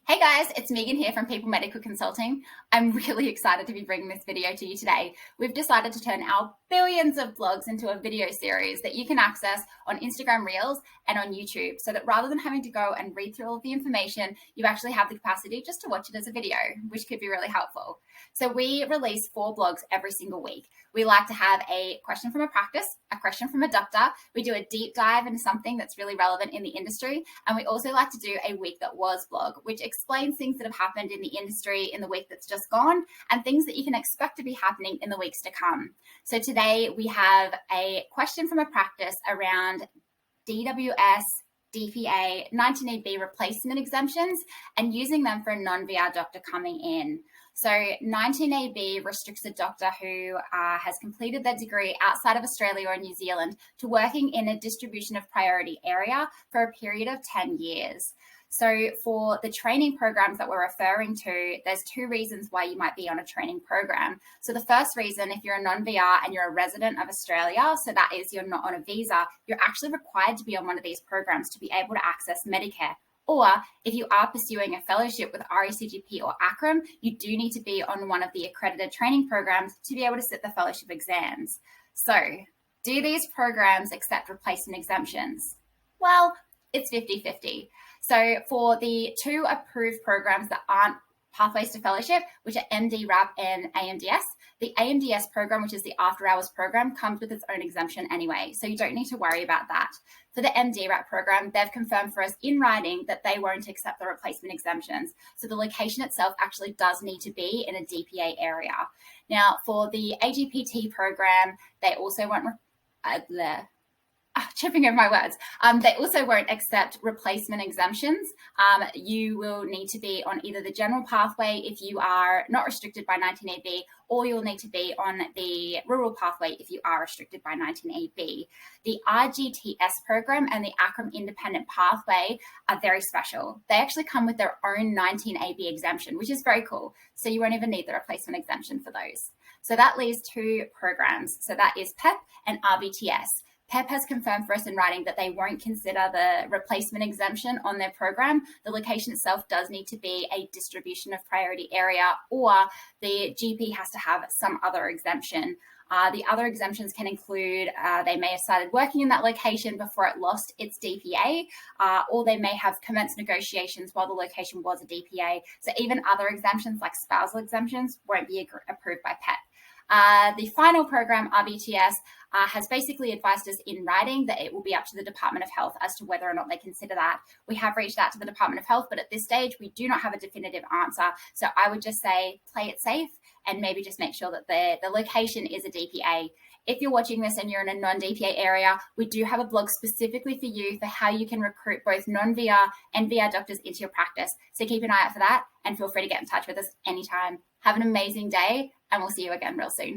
Hey guys, it's Megan here from People Medical Consulting. I'm really excited to be bringing this video to you today. We've decided to turn our billions of blogs into a video series that you can access on Instagram Reels and on YouTube, so that rather than having to go and read through all of the information, you actually have the capacity just to watch it as a video, which could be really helpful. So we release 4 blogs every single week. We like to have a question from a practice, a question from a doctor. We do a deep dive into something that's really relevant in the industry. And we also like to do a week that was blog, which explains things that have happened in the industry in the week that's just gone and things that you can expect to be happening in the weeks to come. So today we have a question from a practice around DWS, DPA, 19AB replacement exemptions and using them for a non-VR doctor coming in. So 19AB restricts a doctor who has completed their degree outside of Australia or New Zealand to working in a distribution of priority area for a period of 10 years. So for the training programs that we're referring to, there's 2 reasons why you might be on a training program. So the first reason, if you're a non-VR and you're a resident of Australia, so that is you're not on a visa, you're actually required to be on one of these programs to be able to access Medicare. Or if you are pursuing a fellowship with RECGP or ACRM, you do need to be on one of the accredited training programs to be able to sit the fellowship exams. So do these programs accept replacement exemptions? Well, it's 50-50. So for the 2 approved programs that aren't pathways to fellowship, which are MD-RAP and AMDS, the AMDS program, which is the after hours program, comes with its own exemption anyway. So you don't need to worry about that. For the MD-RAP program, they've confirmed for us in writing that they won't accept the replacement exemptions. So the location itself actually does need to be in a DPA area. Now, for the AGPT program, they also won't tripping over my words. They also won't accept replacement exemptions. You will need to be on either the general pathway if you are not restricted by 19AB, or you'll need to be on the rural pathway if you are restricted by 19AB. The RGTS program and the ACRM independent pathway are very special. They actually come with their own 19AB exemption, which is very cool. So you won't even need the replacement exemption for those. So that leaves 2 programs. So that is PEP and RBTS. PEP has confirmed for us in writing that they won't consider the replacement exemption on their program. The location itself does need to be a distribution of priority area, or the GP has to have some other exemption. The other exemptions can include they may have started working in that location before it lost its DPA, or they may have commenced negotiations while the location was a DPA. So even other exemptions like spousal exemptions won't be approved by PEP. The final program, RBTS, has basically advised us in writing that it will be up to the Department of Health as to whether or not they consider that. We have reached out to the Department of Health, but at this stage, we do not have a definitive answer. So I would just say play it safe and maybe just make sure that the location is a DPA. If you're watching this and you're in a non-DPA area, we do have a blog specifically for you for how you can recruit both non-VR and VR doctors into your practice. So keep an eye out for that and feel free to get in touch with us anytime. Have an amazing day and we'll see you again real soon.